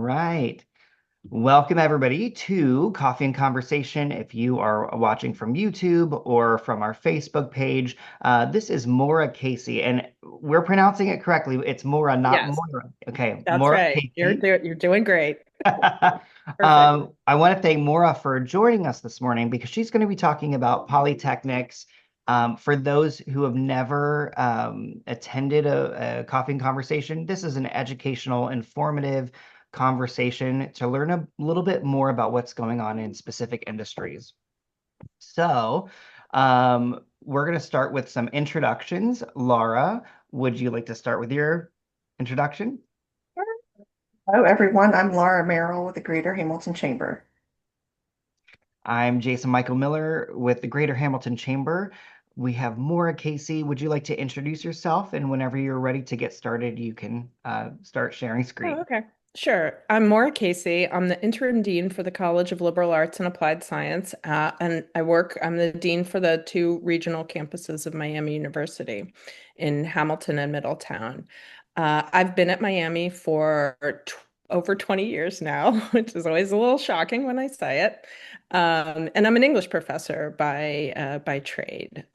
right. Welcome, everybody, to Coffee and Conversation. If you are watching from YouTube or from our Facebook page, this is Moira Casey, and we're pronouncing it correctly. It's Mora, not Yes, Moira. Okay, that's Moira right. Casey. You're doing great. Perfect. I want to thank Maura for joining us this morning because she's going to be talking about polytechnics. For those who have never attended a coffee and conversation, this is an educational, informative conversation to learn a little bit more about what's going on in specific industries. So, we're going to start with some introductions. Laura, would you like to start with your introduction? Hello, everyone. I'm Laura Merrill with the Greater Hamilton Chamber. I'm Jason Michael Miller with the Greater Hamilton Chamber. We have Maura Casey. Would you like to introduce yourself? And whenever you're ready to get started, you can start sharing Oh, screen. okay. Sure. I'm Moira Casey. I'm the interim dean for the College of Liberal Arts and Applied Science, I'm the dean for the two regional campuses of Miami University in Hamilton and Middletown. I've been at Miami for over 20 years now, which is always a little shocking when I say it. And I'm an English professor by trade.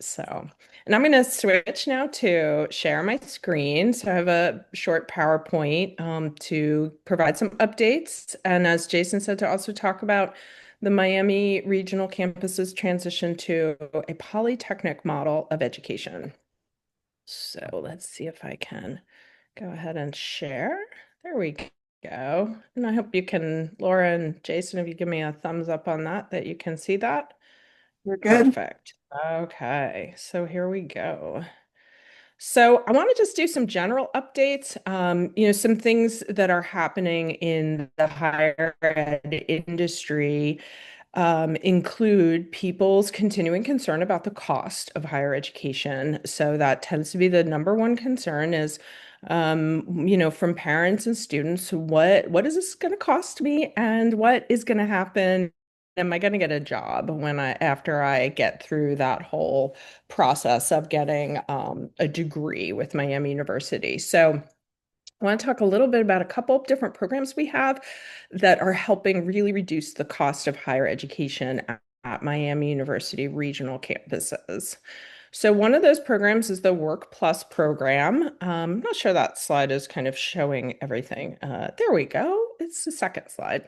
And I'm going to switch now to share my screen. So I have a short PowerPoint to provide some updates. And as Jason said, to also talk about the Miami regional campus's transition to a polytechnic model of education. So let's see if I can go ahead and share. There we go. And I hope you can, Laura and Jason, if you give me a thumbs up on that you can see that. You're good. Perfect. Okay, so here we go. So I want to just do some general updates. Some things that are happening in the higher ed industry include people's continuing concern about the cost of higher education. So that tends to be the number one concern is, from parents and students, what is this going to cost me, and what is going to happen? Am I going to get a job after I get through that whole process of getting a degree with Miami University? So I want to talk a little bit about a couple of different programs we have that are helping really reduce the cost of higher education at Miami University regional campuses. So one of those programs is the Work Plus program. I'm not sure that slide is kind of showing everything. There we go. It's the second slide.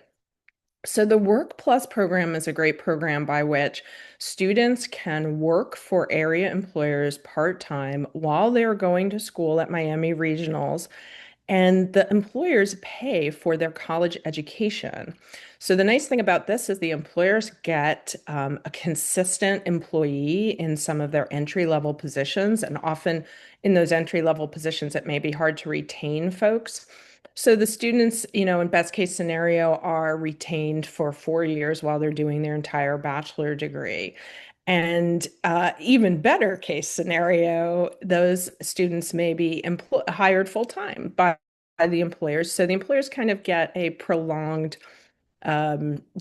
So the Work Plus program is a great program by which students can work for area employers part-time while they're going to school at Miami Regionals, and the employers pay for their college education. So the nice thing about this is the employers get a consistent employee in some of their entry-level positions, and often in those entry-level positions, it may be hard to retain folks. So the students, in best case scenario, are retained for 4 years while they're doing their entire bachelor degree. And even better case scenario, those students may be hired full time by the employers. So the employers kind of get a prolonged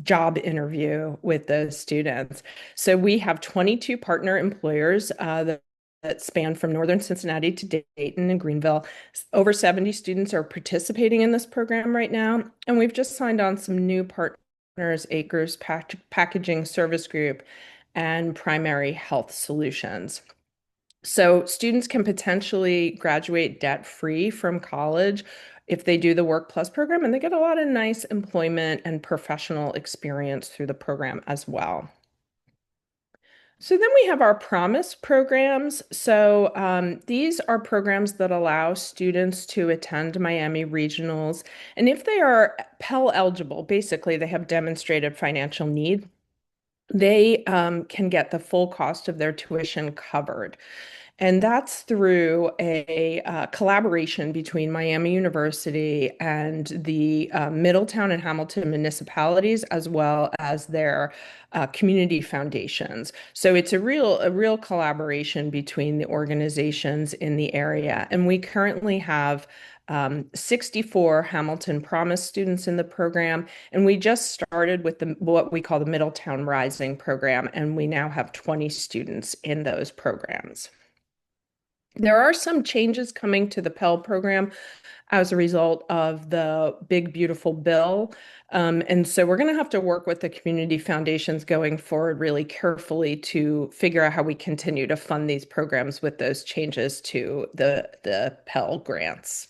job interview with those students. So we have 22 partner employers that span from northern Cincinnati to Dayton and Greenville. Over 70 students are participating in this program right now. And we've just signed on some new partners, Acres Packaging Service Group and Primary Health Solutions. So students can potentially graduate debt-free from college if they do the Work Plus program, and they get a lot of nice employment and professional experience through the program as well. So then we have our Promise programs. So these are programs that allow students to attend Miami Regionals. And if they are Pell eligible, basically they have demonstrated financial need, they can get the full cost of their tuition covered. And that's through a collaboration between Miami University and the Middletown and Hamilton municipalities, as well as their community foundations. So it's a real collaboration between the organizations in the area. And we currently have 64 Hamilton Promise students in the program, and we just started with what we call the Middletown Rising program, and we now have 20 students in those programs. There are some changes coming to the Pell program as a result of the big, beautiful bill. And so we're going to have to work with the community foundations going forward really carefully to figure out how we continue to fund these programs with those changes to the Pell grants.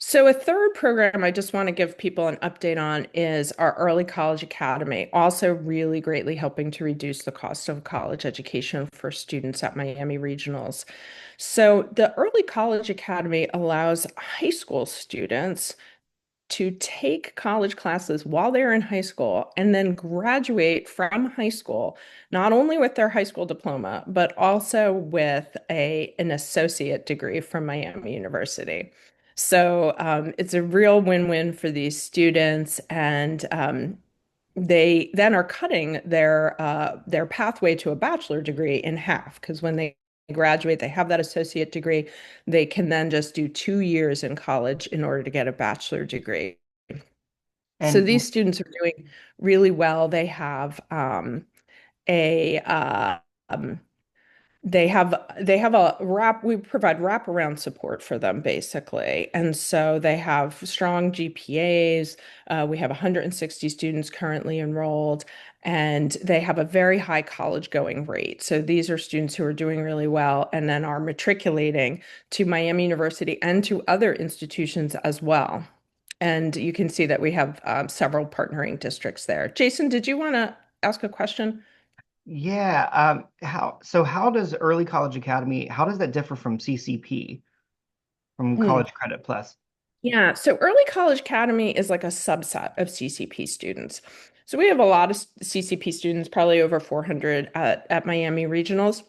So a third program I just want to give people an update on is our Early College Academy, also really greatly helping to reduce the cost of college education for students at Miami Regionals. So the Early College Academy allows high school students to take college classes while they're in high school and then graduate from high school, not only with their high school diploma, but also with an associate degree from Miami University. So it's a real win-win for these students, and they then are cutting their pathway to a bachelor degree in half because when they graduate, they have that associate degree. They can then just do 2 years in college in order to get a bachelor degree. So And these students are doing really well. A um, they have a we provide wraparound support for them basically. And so they have strong GPAs. We have 160 students currently enrolled, and they have a very high college going rate. So these are students who are doing really well and then are matriculating to Miami University and to other institutions as well. And you can see that we have several partnering districts there. Jason, did you want to ask a question? yeah, how does Early College Academy, how does that differ from CCP, from Hmm. College Credit Plus? Yeah, so Early College Academy is like a subset of CCP students. So we have a lot of CCP students, probably over 400 at Miami Regionals.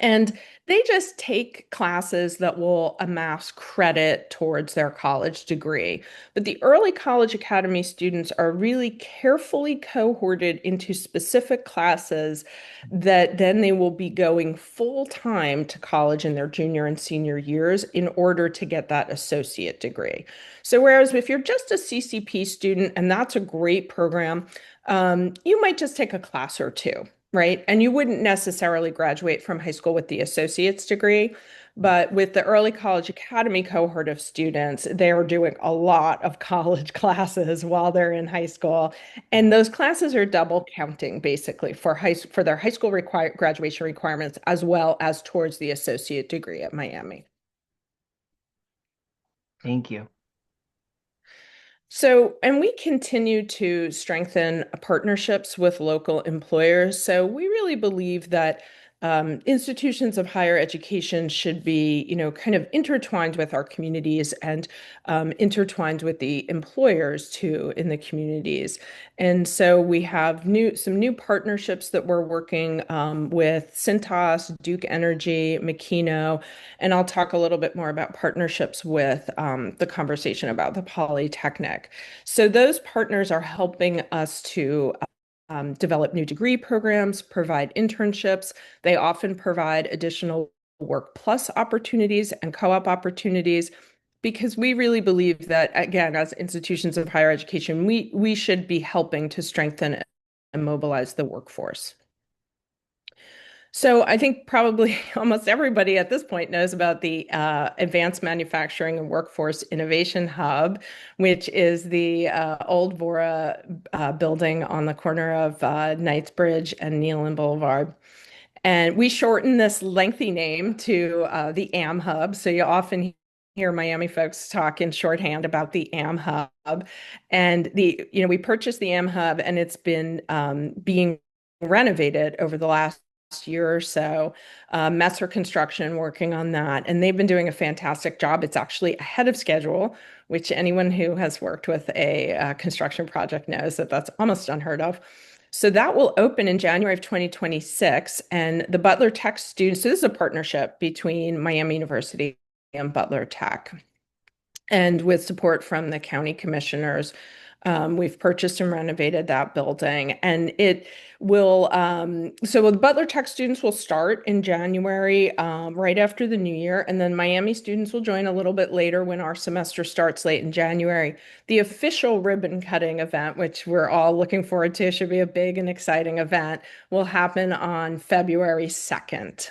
And they just take classes that will amass credit towards their college degree. But the early college academy students are really carefully cohorted into specific classes that then they will be going full time to college in their junior and senior years in order to get that associate degree. So, whereas if you're just a CCP student, and that's a great program, you might just take a class or two, right? And you wouldn't necessarily graduate from high school with the associate's degree. But with the early college academy cohort of students, they're doing a lot of college classes while they're in high school. And those classes are double counting basically for their high school graduation requirements as well as towards the associate degree at Miami. Thank you. So, and we continue to strengthen partnerships with local employers. So, we really believe that institutions of higher education should be, kind of intertwined with our communities and intertwined with the employers too in the communities. And so, we have some new partnerships that we're working with Cintas, Duke Energy, Makino, and I'll talk a little bit more about partnerships with the conversation about the Polytechnic. So those partners are helping us to develop new degree programs, provide internships. They often provide additional work plus opportunities and co-op opportunities because we really believe that, again, as institutions of higher education, we should be helping to strengthen and mobilize the workforce. So I think probably almost everybody at this point knows about the Advanced Manufacturing and Workforce Innovation Hub, which is the old Vora building on the corner of Knightsbridge and Nealon Boulevard. And we shorten this lengthy name to the AM Hub. So you often hear Miami folks talk in shorthand about the AM Hub. And we purchased the AM Hub, and it's been being renovated over the last year or so. Messer Construction working on that, and they've been doing a fantastic job. It's actually ahead of schedule, which anyone who has worked with a construction project knows that that's almost unheard of. So that will open in January of 2026. And the Butler Tech students, so this is a partnership between Miami University and Butler Tech, and with support from the county commissioners We've purchased and renovated that building, and it will. So the Butler Tech students will start in January, right after the new year, and then Miami students will join a little bit later when our semester starts late in January. The official ribbon cutting event, which we're all looking forward to, should be a big and exciting event, will happen on February 2nd.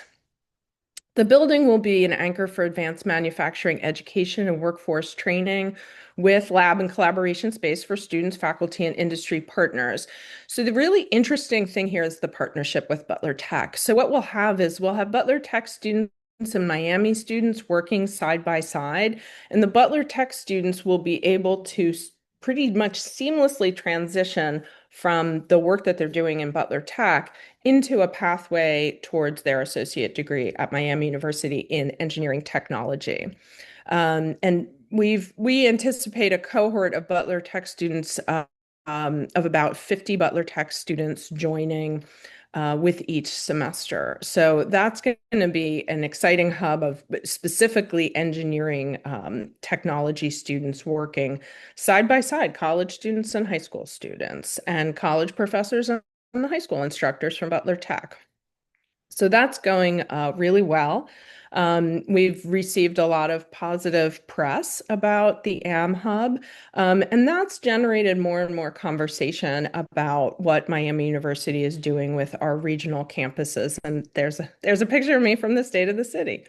The building will be an anchor for advanced manufacturing education and workforce training with lab and collaboration space for students, faculty, and industry partners. So the really interesting thing here is the partnership with Butler Tech. So what we'll have is we'll have Butler Tech students and Miami students working side by side, and the Butler Tech students will be able to pretty much seamlessly transition from the work that they're doing in Butler Tech into a pathway towards their associate degree at Miami University in engineering technology. And we anticipate a cohort of Butler Tech students of about 50 Butler Tech students joining with each semester. So that's going to be an exciting hub of specifically engineering technology students working side by side, college students and high school students, and college professors and the high school instructors from Butler Tech. So that's going really well. We've received a lot of positive press about the AM Hub, and that's generated more and more conversation about what Miami University is doing with our regional campuses. And there's a picture of me from the state of the city.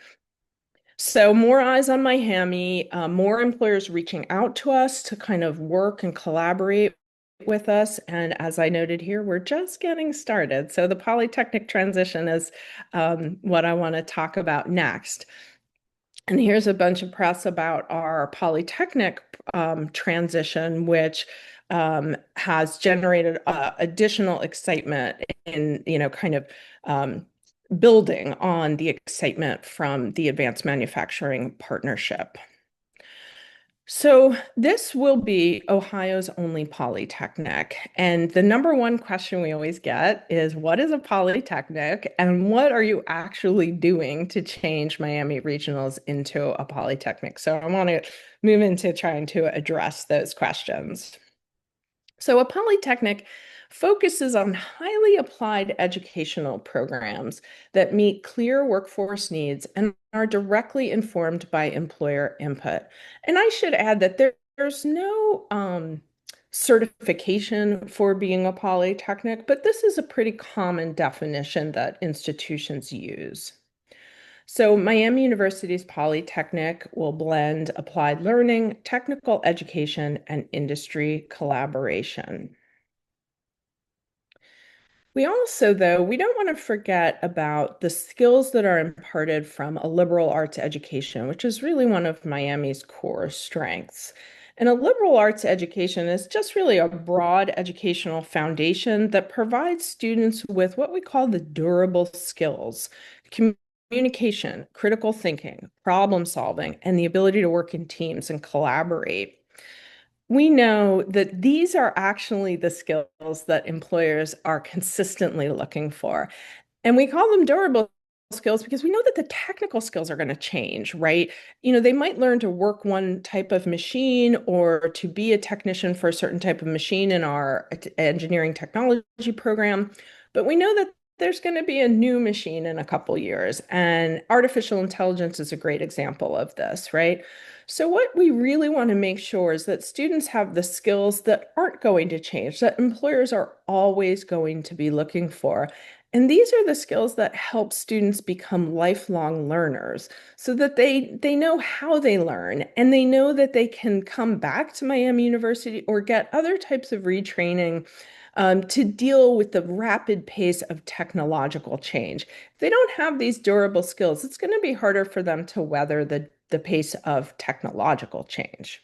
So more eyes on Miami, more employers reaching out to us to kind of work and collaborate with us. And as I noted here, we're just getting started. So the Polytechnic transition is what I want to talk about next. And here's a bunch of press about our Polytechnic transition, which has generated additional excitement in, kind of building on the excitement from the Advanced Manufacturing Partnership. So this will be Ohio's only polytechnic. And the number one question we always get is, what is a polytechnic and what are you actually doing to change Miami Regionals into a polytechnic? So I want to move into trying to address those questions. So a polytechnic focuses on highly applied educational programs that meet clear workforce needs and are directly informed by employer input. And I should add that there's no certification for being a polytechnic, but this is a pretty common definition that institutions use. So Miami University's Polytechnic will blend applied learning, technical education, and industry collaboration. We also, though, we don't want to forget about the skills that are imparted from a liberal arts education, which is really one of Miami's core strengths. And a liberal arts education is just really a broad educational foundation that provides students with what we call the durable skills, communication, critical thinking, problem solving, and the ability to work in teams and collaborate. We know that these are actually the skills that employers are consistently looking for. And we call them durable skills because we know that the technical skills are going to change, right? They might learn to work one type of machine or to be a technician for a certain type of machine in our engineering technology program. But we know that there's going to be a new machine in a couple years, and artificial intelligence is a great example of this, right? So what we really want to make sure is that students have the skills that aren't going to change, that employers are always going to be looking for. And these are the skills that help students become lifelong learners so that they know how they learn and they know that they can come back to Miami University or get other types of retraining to deal with the rapid pace of technological change. If they don't have these durable skills, it's going to be harder for them to weather the pace of technological change.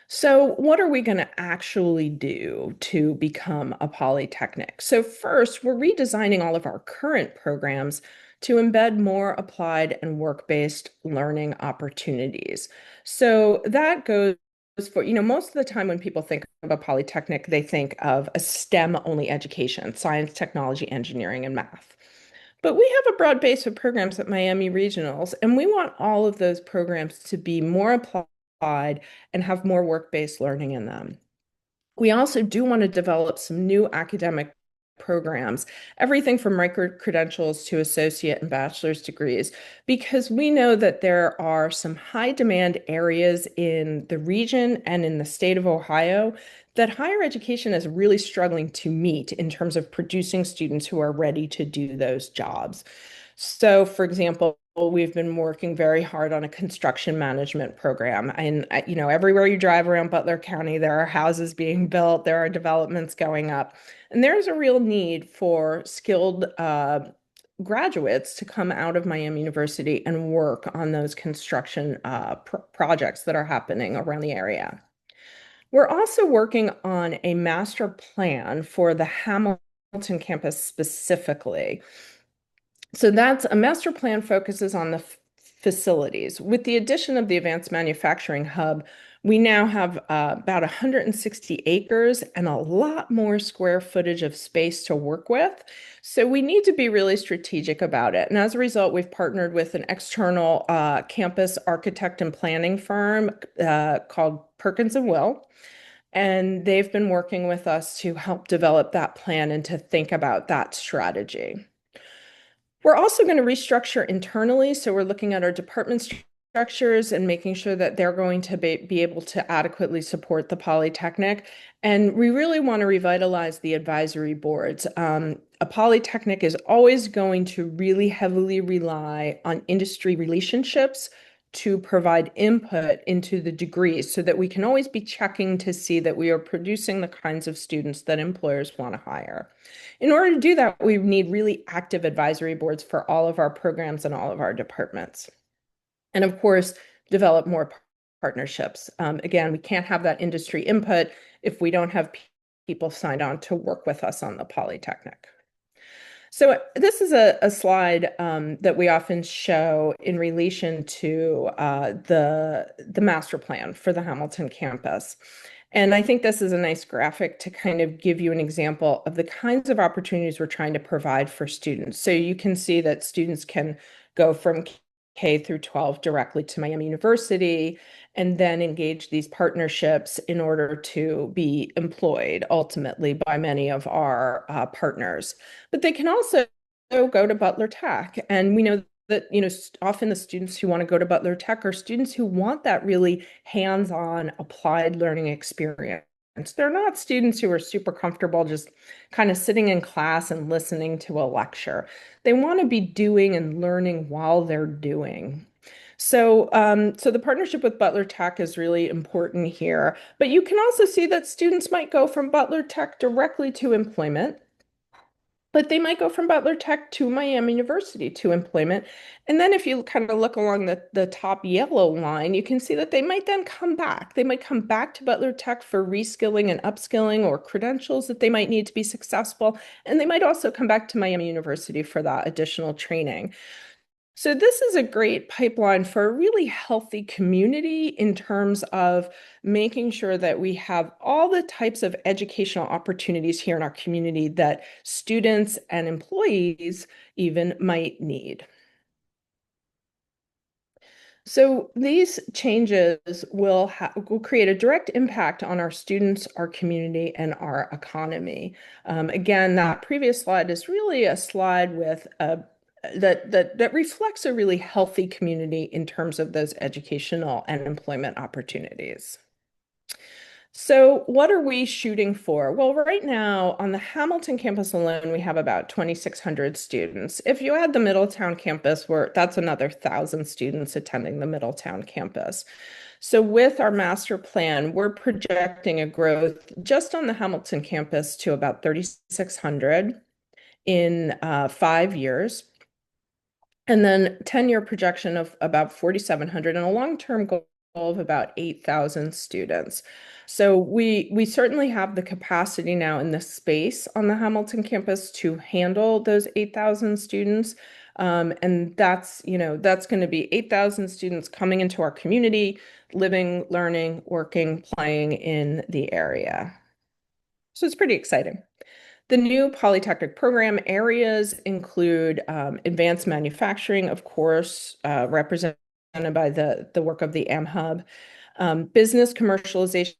So what are we going to actually do to become a polytechnic? So first, we're redesigning all of our current programs to embed more applied and work-based learning opportunities. So that goes for, most of the time when people think of a polytechnic, they think of a STEM-only education, science, technology, engineering, and math. But we have a broad base of programs at Miami Regionals, and we want all of those programs to be more applied and have more work-based learning in them. We also do want to develop some new academic programs, everything from micro-credentials to associate and bachelor's degrees, because we know that there are some high demand areas in the region and in the state of Ohio that higher education is really struggling to meet in terms of producing students who are ready to do those jobs. So, for example, we've been working very hard on a construction management program. And, everywhere you drive around Butler County, there are houses being built, there are developments going up. And there's a real need for skilled graduates to come out of Miami University and work on those construction projects that are happening around the area. We're also working on a master plan for the Hamilton campus specifically. So that's a master plan focuses on the facilities. With the addition of the Advanced Manufacturing Hub, we now have about 160 acres and a lot more square footage of space to work with. So we need to be really strategic about it. And as a result, we've partnered with an external campus architect and planning firm called Perkins and Will. And they've been working with us to help develop that plan and to think about that strategy. We're also going to restructure internally. So we're looking at our department structures and making sure that they're going to be able to adequately support the Polytechnic. And we really want to revitalize the advisory boards. A Polytechnic is always going to really heavily rely on industry relationships to provide input into the degrees so that we can always be checking to see that we are producing the kinds of students that employers want to hire. In order to do that, we need really active advisory boards for all of our programs and all of our departments. And of course, develop more partnerships. Again, we can't have that industry input if we don't have people signed on to work with us on the Polytechnic. So this is a slide that we often show in relation to the master plan for the Hamilton campus. And I think this is a nice graphic to kind of give you an example of the kinds of opportunities we're trying to provide for students. So you can see that students can go from K through 12 directly to Miami University and then engage these partnerships in order to be employed ultimately by many of our partners. But they can also go to Butler Tech. And we know that, often the students who want to go to Butler Tech are students who want that really hands-on applied learning experience. They're not students who are super comfortable just kind of sitting in class and listening to a lecture. They want to be doing and learning while they're doing. So, so the partnership with Butler Tech is really important here. But you can also see that students might go from Butler Tech directly to employment. But they might go from Butler Tech to Miami University to employment. And then if you kind of look along the top yellow line, you can see that they might then come back. They might come back to Butler Tech for reskilling and upskilling or credentials that they might need to be successful. And they might also come back to Miami University for that additional training. So this is a great pipeline for a really healthy community in terms of making sure that we have all the types of educational opportunities here in our community that students and employees even might need. So these changes will create a direct impact on our students, our community, and our economy. Again, that previous slide is really a slide with that reflects a really healthy community in terms of those educational and employment opportunities. So what are we shooting for? Well, right now on the Hamilton campus alone, we have about 2,600 students. If you add the Middletown campus, that's another 1,000 students attending the Middletown campus. So with our master plan, we're projecting a growth just on the Hamilton campus to about 3,600 in 5 years. And then 10-year projection of about 4,700 and a long-term goal of about 8,000 students. So we certainly have the capacity now in the space on the Hamilton campus to handle those 8,000 students. And that's going to be 8,000 students coming into our community, living, learning, working, playing in the area. So it's pretty exciting. The new Polytechnic program areas include advanced manufacturing, of course, represented by the work of the AmHub. Business commercialization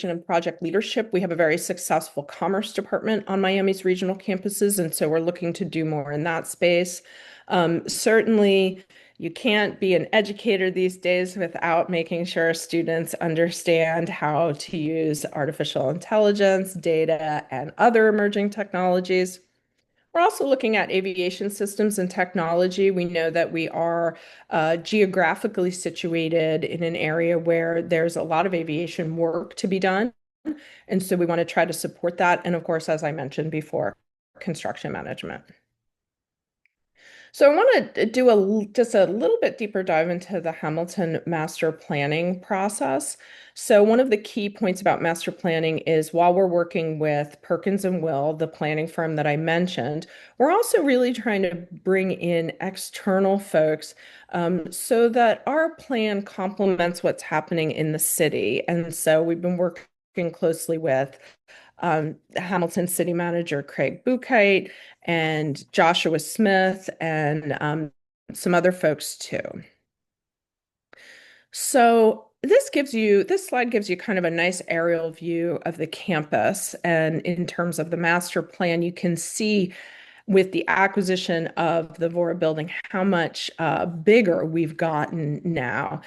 and project leadership. We have a very successful commerce department on Miami's regional campuses, and so we're looking to do more in that space. Certainly, you can't be an educator these days without making sure students understand how to use artificial intelligence, data, and other emerging technologies. We're also looking at aviation systems and technology. We know that we are geographically situated in an area where there's a lot of aviation work to be done. And so we want to try to support that. And of course, as I mentioned before, construction management. So I want to do just a little bit deeper dive into the Hamilton master planning process. So one of the key points about master planning is while we're working with Perkins and Will, the planning firm that I mentioned, we're also really trying to bring in external folks so that our plan complements what's happening in the city. And so we've been working closely with Hamilton City Manager Craig Buchheit and Joshua Smith and some other folks too. So this slide gives you kind of a nice aerial view of the campus. And in terms of the master plan, you can see with the acquisition of the Vora building, how much bigger we've gotten now.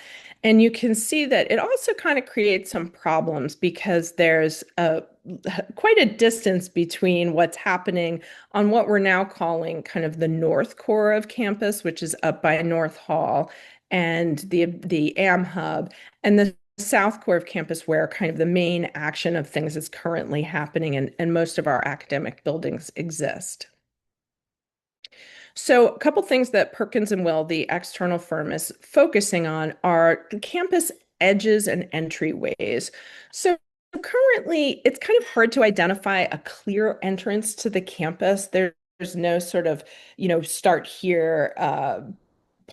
And you can see that it also kind of creates some problems because there's quite a distance between what's happening on what we're now calling kind of the north core of campus, which is up by North Hall, and the AM hub, and the south core of campus where kind of the main action of things is currently happening and most of our academic buildings exist. So a couple things that Perkins and Will, the external firm, is focusing on are the campus edges and entryways. So currently, it's kind of hard to identify a clear entrance to the campus. There's no sort of, start here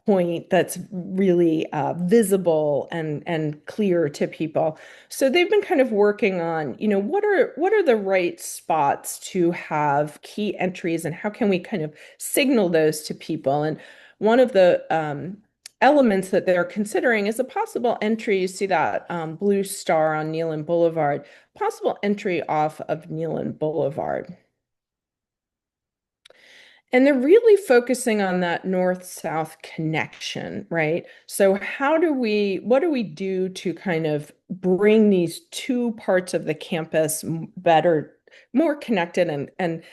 point that's really visible and clear to people. So they've been kind of working on, what are the right spots to have key entries and how can we kind of signal those to people? And one of the elements that they're considering is a possible entry. You see that blue star on Neyland Boulevard, possible entry off of Neyland Boulevard. And they're really focusing on that north-south connection, right? So what do we do to kind of bring these two parts of the campus better, more connected and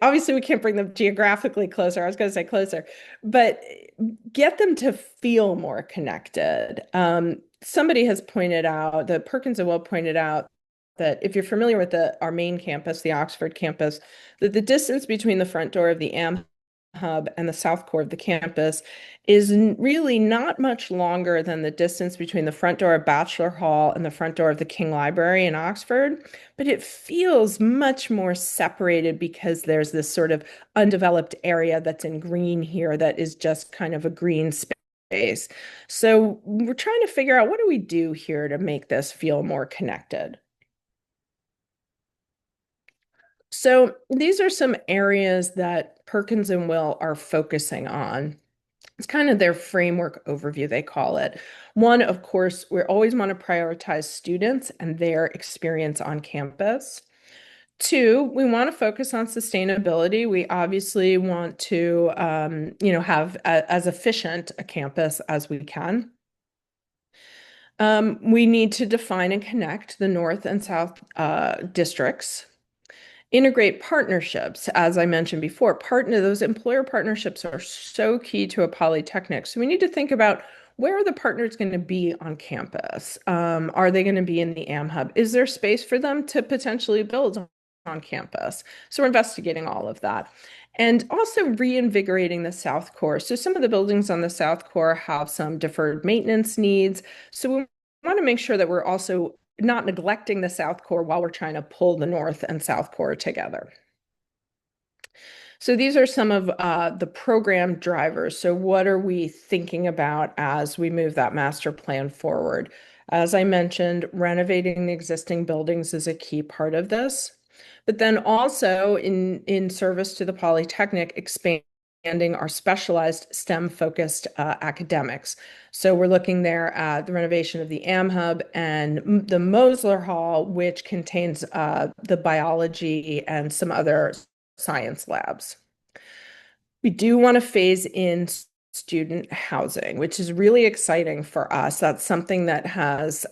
obviously we can't bring them geographically closer. I was going to say closer, but get them to feel more connected. Somebody has pointed out, that Perkins and Will pointed out, that if you're familiar with our main campus, the Oxford campus, that the distance between the front door of the AM hub and the south core of the campus is really not much longer than the distance between the front door of Bachelor Hall and the front door of the King Library in Oxford. But it feels much more separated because there's this sort of undeveloped area that's in green here that is just kind of a green space. So we're trying to figure out what do we do here to make this feel more connected. So these are some areas that Perkins and Will are focusing on. It's kind of their framework overview, they call it. One, of course, we always want to prioritize students and their experience on campus. Two, we want to focus on sustainability. We obviously want to, have as efficient a campus as we can. We need to define and connect the North and South districts. Integrate partnerships, as I mentioned before, those employer partnerships are so key to a polytechnic. So we need to think about where are the partners going to be on campus? Are they going to be in the AM hub? Is there space for them to potentially build on campus? So we're investigating all of that. And also reinvigorating the South Core. So some of the buildings on the South Core have some deferred maintenance needs. So we want to make sure that we're also not neglecting the South Core while we're trying to pull the North and South Core together. So these are some of the program drivers. So what are we thinking about as we move that master plan forward? As I mentioned, renovating the existing buildings is a key part of this. But then also in service to the Polytechnic, expanding our specialized STEM-focused academics. So we're looking there at the renovation of the AM Hub and the Mosler Hall, which contains the biology and some other science labs. We do want to phase in student housing, which is really exciting for us. That's something that has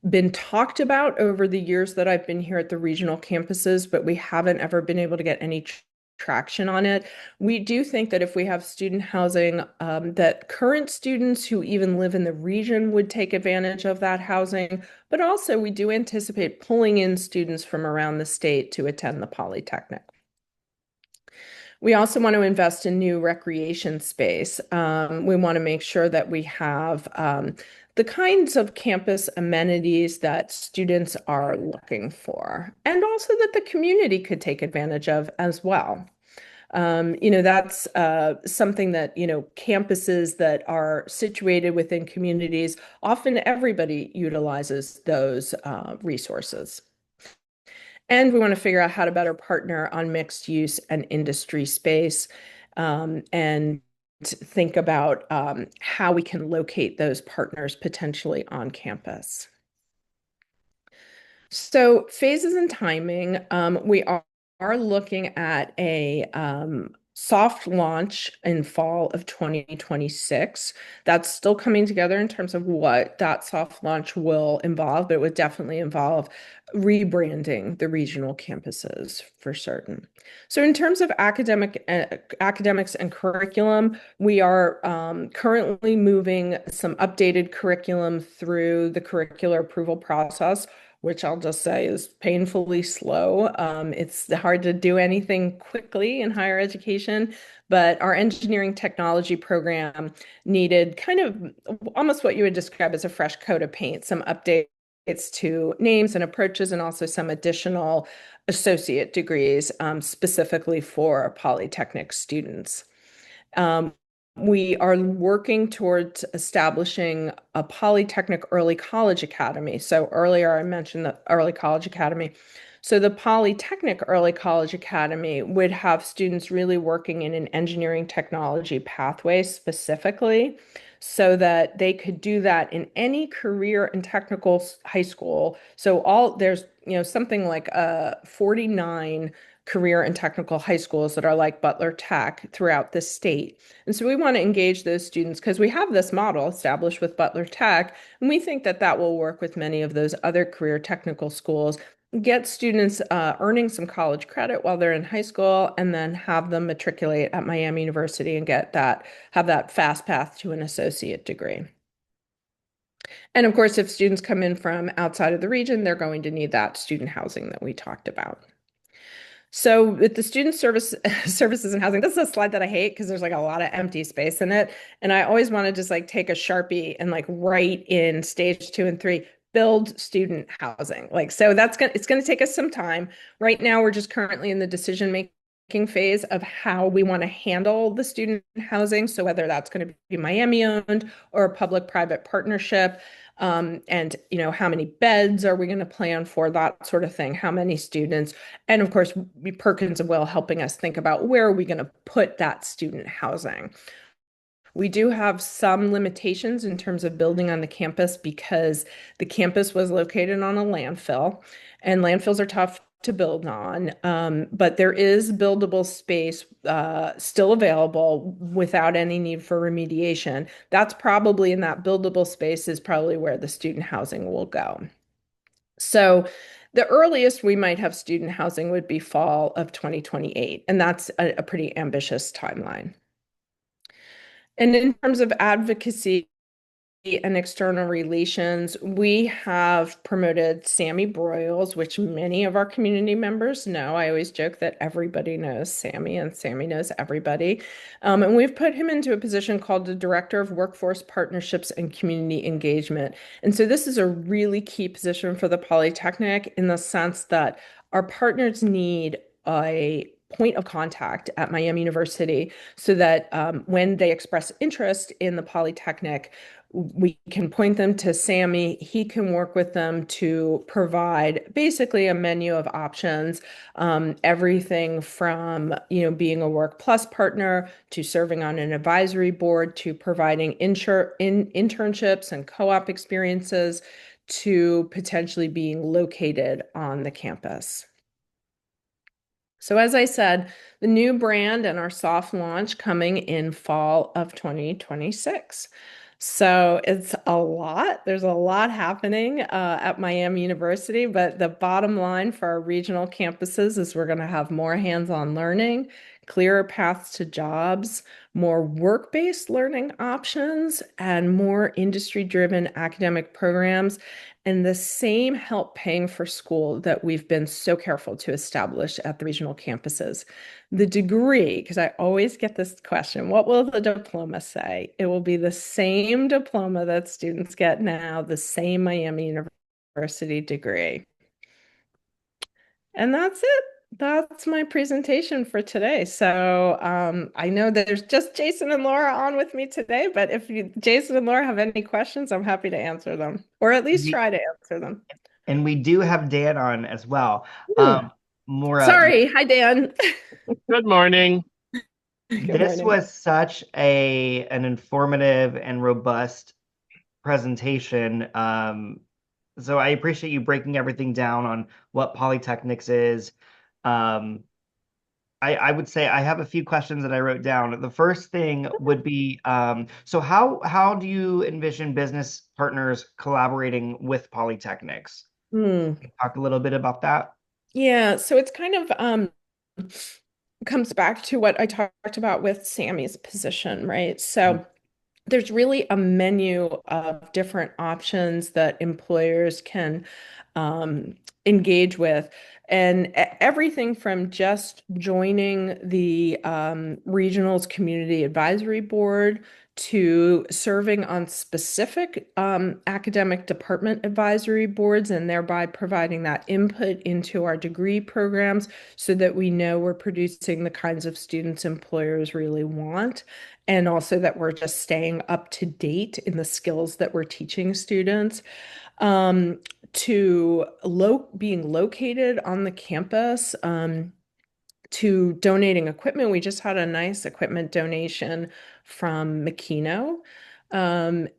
been talked about over the years that I've been here at the regional campuses, but we haven't ever been able to get any traction on it. We do think that if we have student housing, that current students who even live in the region would take advantage of that housing, but also we do anticipate pulling in students from around the state to attend the Polytechnic. We also want to invest in new recreation space. We want to make sure that we have the kinds of campus amenities that students are looking for, and also that the community could take advantage of as well. That's something that, campuses that are situated within communities, often everybody utilizes those resources. And we want to figure out how to better partner on mixed use and industry space, and think about how we can locate those partners potentially on campus. So phases and timing, we are looking at a soft launch in fall of 2026. That's still coming together in terms of what that soft launch will involve, but it would definitely involve rebranding the regional campuses for certain. So in terms of academics and curriculum, we are currently moving some updated curriculum through the curricular approval process, which I'll just say is painfully slow. It's hard to do anything quickly in higher education, but our engineering technology program needed kind of almost what you would describe as a fresh coat of paint, some updates to names and approaches, and also some additional associate degrees specifically for Polytechnic students. We are working towards establishing a Polytechnic Early College Academy. So earlier I mentioned the Early College Academy. So the Polytechnic Early College Academy would have students really working in an engineering technology pathway specifically, so that they could do that in any career and technical high school. So there's something like 49 career and technical high schools that are like Butler Tech throughout the state. And so we want to engage those students because we have this model established with Butler Tech, and we think that that will work with many of those other career technical schools, get students earning some college credit while they're in high school, and then have them matriculate at Miami University and have that fast path to an associate degree. And of course, if students come in from outside of the region, they're going to need that student housing that we talked about. So with the services and housing, this is a slide that I hate because there's like a lot of empty space in it. And I always want to just like take a Sharpie and like write in stage 2 and 3, build student housing. So it's going to take us some time. Right now, we're just currently in the decision-making phase of how we want to handle the student housing. So whether that's going to be Miami owned or a public-private partnership. And how many beds are we going to plan for, that sort of thing, how many students, and of course Perkins and Will helping us think about where are we going to put that student housing. We do have some limitations in terms of building on the campus because the campus was located on a landfill, and landfills are tough to build on, but there is buildable space still available without any need for remediation. That's probably in that buildable space is probably where the student housing will go. So the earliest we might have student housing would be fall of 2028, and that's a pretty ambitious timeline. And in terms of advocacy and external relations, we have promoted Sammy Broyles, which many of our community members know. I always joke that everybody knows Sammy and Sammy knows everybody. And we've put him into a position called the Director of Workforce Partnerships and Community Engagement. And so this is a really key position for the Polytechnic in the sense that our partners need a point of contact at Miami University so that when they express interest in the Polytechnic, we can point them to Sammy. He can work with them to provide basically a menu of options, everything from, being a Work Plus partner to serving on an advisory board to providing internships and co-op experiences to potentially being located on the campus. So as I said, the new brand and our soft launch coming in fall of 2026. So it's a lot. There's a lot happening at Miami University, but the bottom line for our regional campuses is we're going to have more hands-on learning, clearer paths to jobs, more work-based learning options, and more industry-driven academic programs, and the same help paying for school that we've been so careful to establish at the regional campuses. The degree, because I always get this question, what will the diploma say? It will be the same diploma that students get now, the same Miami University degree. And that's it. That's my presentation for today. So I know that there's just Jason and Laura on with me today, but if Jason and Laura have any questions, I'm happy to answer them, or at least We, try to answer them. and we do have Dan on as well. Hmm. Maura, Sorry. Hi, Dan. Good morning. Good this morning. was such an informative and robust presentation. So I appreciate you breaking everything down on what Polytechnics is. Um, I would say I have a few questions that I wrote down. The first thing would be, so how do you envision business partners collaborating with Polytechnics? Hmm. Talk a little bit about that. Yeah, so it's kind of comes back to what I talked about with Sammy's position, right? So there's really a menu of different options that employers can engage with. And everything from just joining the regionals community advisory board to serving on specific academic department advisory boards and thereby providing that input into our degree programs so that we know we're producing the kinds of students employers really want, and also that we're just staying up to date in the skills that we're teaching students, um, to being located on the campus, to donating equipment. We just had a nice equipment donation from Makino, and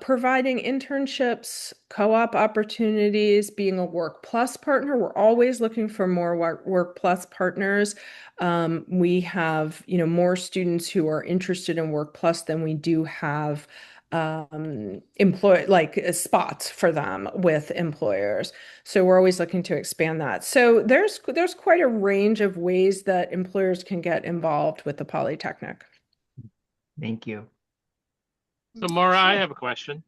providing internships, co-op opportunities, being a Work Plus partner. We're always looking for more Work Plus partners. We have, more students who are interested in Work Plus than we do have employ like spots for them with employers. So we're always looking to expand that. So there's quite a range of ways that employers can get involved with the Polytechnic. Thank you. So, Maura, I Sure. have a question.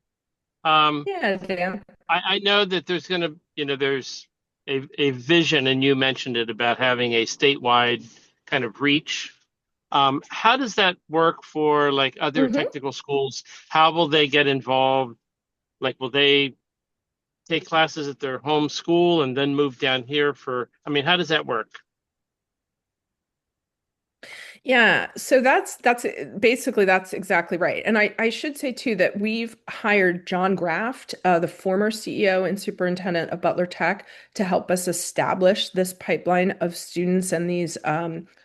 Um, Yeah, Dan. I know that there's going to, there's a vision, and you mentioned it about having a statewide kind of reach. How does that work for like other Mhm. technical schools? How will they get involved? Like, will they take classes at their home school and then move down here for, I mean, how does that work? Yeah, so that's basically that's exactly right. And I should say too that we've hired John Graft, the former CEO and superintendent of Butler Tech, to help us establish this pipeline of students and these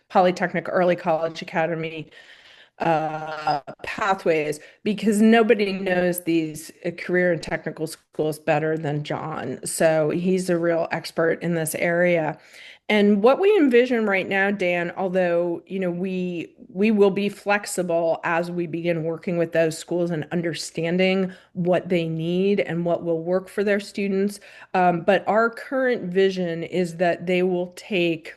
Polytechnic Early College Academy pathways, because nobody knows these career and technical schools better than John. So he's a real expert in this area. And what we envision right now, Dan, although, we will be flexible as we begin working with those schools and understanding what they need and what will work for their students. But our current vision is that they will take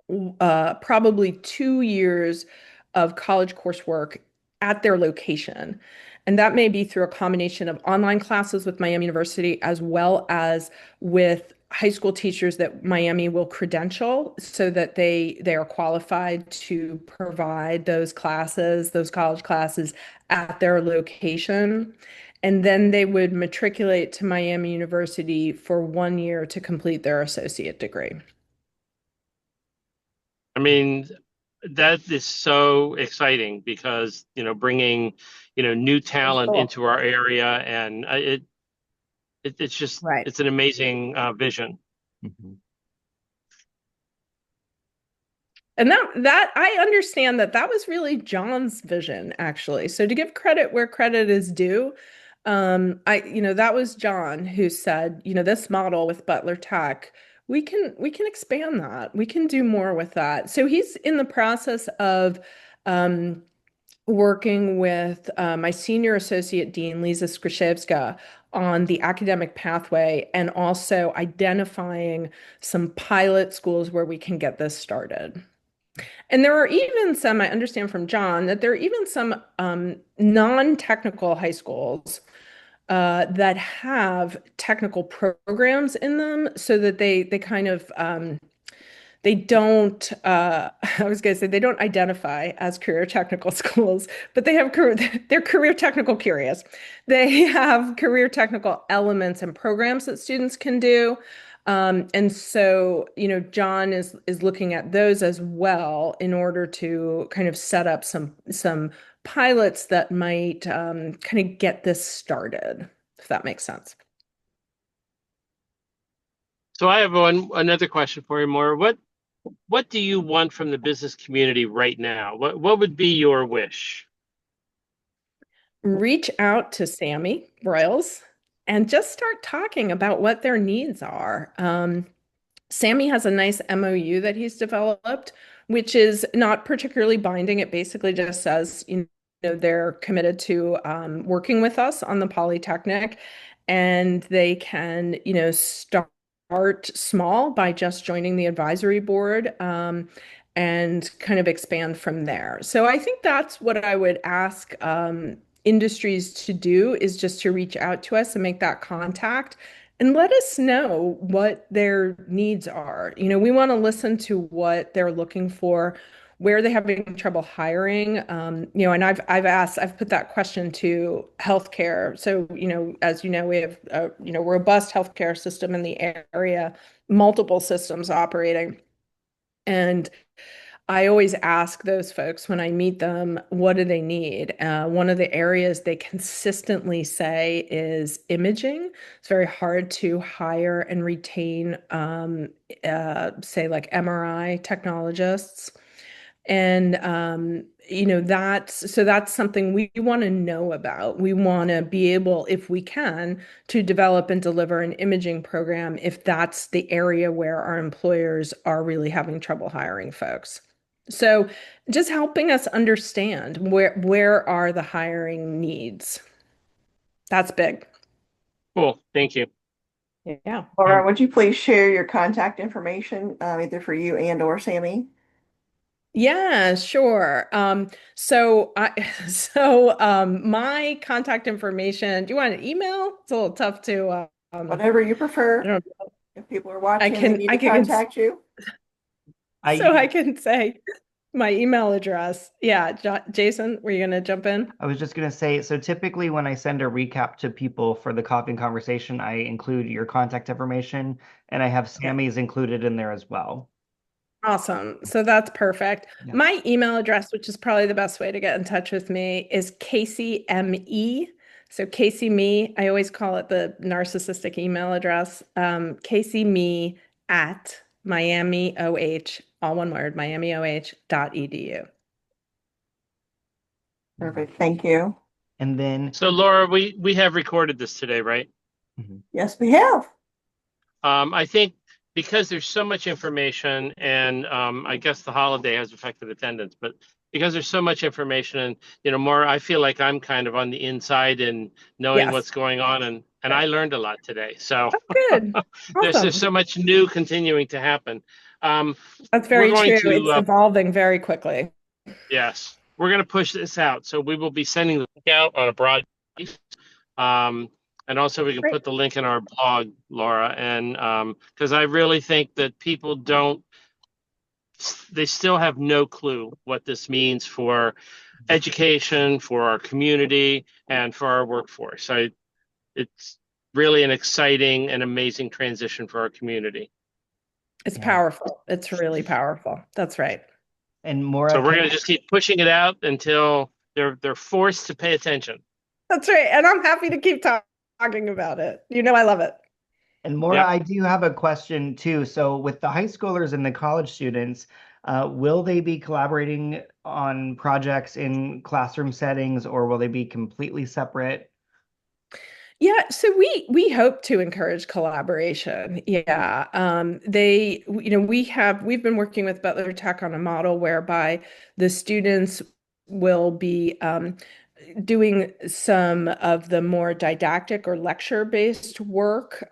probably 2 years of college coursework at their location. And that may be through a combination of online classes with Miami University as well as with high school teachers that Miami will credential so that they are qualified to provide those classes, those college classes at their location. And then they would matriculate to Miami University for 1 year to complete their associate degree. I mean, that is so exciting because, bringing, new talent Cool. into our area, and it's just, Right. it's an amazing vision. Mhm. And that I understand that was really John's vision, actually. So to give credit where credit is due, that was John who said, this model with Butler Tech, we can expand that. We can do more with that. So he's in the process of um, working with my senior associate dean, Lisa Skrzyszewska, on the academic pathway and also identifying some pilot schools where we can get this started. And there are even some, I understand from John, that there are even some non-technical high schools that have technical programs in them so that they kind of they don't I was going to say they don't identify as career technical schools, but they're career technical curious. They have career technical elements and programs that students can do. And so, John is looking at those as well in order to kind of set up some pilots that might kind of get this started, if that makes sense. So I have another question for you, Maura. What do you want from the business community right now? What would be your wish? Reach out to Sammy Broyles and just start talking about what their needs are. Sammy has a nice MOU that he's developed, which is not particularly binding. It basically just says, they're committed to working with us on the Polytechnic, and they can, start small by just joining the advisory board, and kind of expand from there. So I think that's what I would ask industries to do, is just to reach out to us and make that contact and let us know what their needs are. We want to listen to what they're looking for, where they're having trouble hiring. And I've put that question to healthcare. So, as you know, we have a, robust healthcare system in the area, multiple systems operating. And I always ask those folks when I meet them, what do they need? One of the areas they consistently say is imaging. It's very hard to hire and retain, say, like MRI technologists. And that's something we want to know about. We want to be able, if we can, to develop and deliver an imaging program if that's the area where our employers are really having trouble hiring folks. So just helping us understand where are the hiring needs. That's big. Cool. Thank you. Yeah. Laura, would you please share your contact information, either for you and or Sammy? Yeah, sure. So I my contact information, do you want an email? It's a little tough to Whatever you I prefer. don't If people are I watching, they can need I to can contact you. I so I can say my email address. Yeah, Jason, were you gonna jump in? I was just gonna say, so typically when I send a recap to people for the coffee and conversation, I include your contact information, and I have Yeah. Sammy's included in there as well. Awesome. So that's perfect. Yeah. My email address, which is probably the best way to get in touch with me, is Casey ME. So Casey Me, I always call it the narcissistic email address. Casey Me at Miami OH, all one word, miamioh.edu. Perfect. Thank you. And then, So Laura, we have recorded this today, right? mhm. Yes, we have. I think because there's so much information, and I guess the holiday has affected attendance, but because there's so much information, and more, I feel like I'm kind of on the inside and knowing Yes. what's going on, and I learned a lot today. So Oh, good. there's Awesome. so much new continuing to happen. Um, That's we're very going true. to It's evolving very quickly. yes, we're going to push this out. So we will be sending the link out on a broad base. Um, and also we can Great. put the link in our blog, Laura. And because I really think that people they still have no clue what this means for education, for our community, and for our workforce. It's really an exciting and amazing transition for our community. It's Yeah. powerful. It's really powerful. That's right. And Maura, So we're going to just keep pushing it out until they're forced to pay attention. That's right. And I'm happy to keep talking about it. I love it. And Maura, Yep. I do have a question too. So with the high schoolers and the college students, will they be collaborating on projects in classroom settings, or will they be completely separate? Yeah, so we hope to encourage collaboration. Yeah. We've been working with Butler Tech on a model whereby the students will be doing some of the more didactic or lecture-based work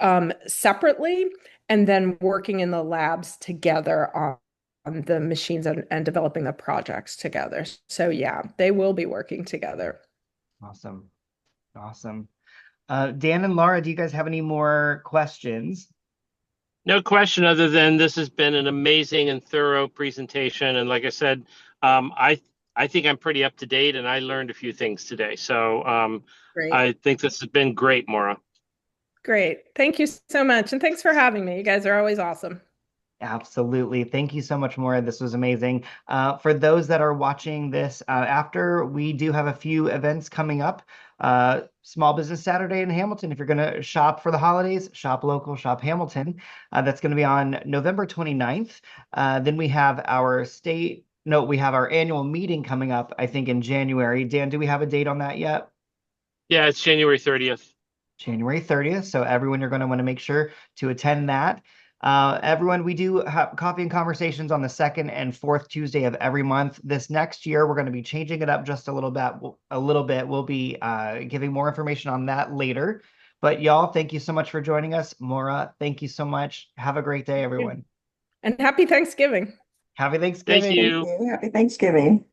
separately, and then working in the labs together on the machines and developing the projects together. So yeah, they will be working together. Awesome. Awesome. Dan and Laura, do you guys have any more questions? No question other than this has been an amazing and thorough presentation. And like I said, I think I'm pretty up to date, and I learned a few things today. So Great. I think this has been great, Maura. Great. Thank you so much. And thanks for having me. You guys are always awesome. Absolutely. Thank you so much, Maura. This was amazing. For those that are watching this after, we do have a few events coming up. Small Business Saturday in Hamilton. If you're going to shop for the holidays, shop local, shop Hamilton. That's going to be on November 29th. Then we have we have our annual meeting coming up, I think, in January. Dan, do we have a date on that yet? Yeah, it's January 30th. January 30th. So everyone, you're going to want to make sure to attend that. Everyone, we do have coffee and conversations on the second and fourth Tuesday of every month. This next year, we're going to be changing it up just a little bit. We'll be giving more information on that later. But y'all, thank you so much for joining us. Maura, thank you so much. Have a great day, everyone. And happy Thanksgiving. Happy Thank Thanksgiving. you. Thank you. Happy Thanksgiving.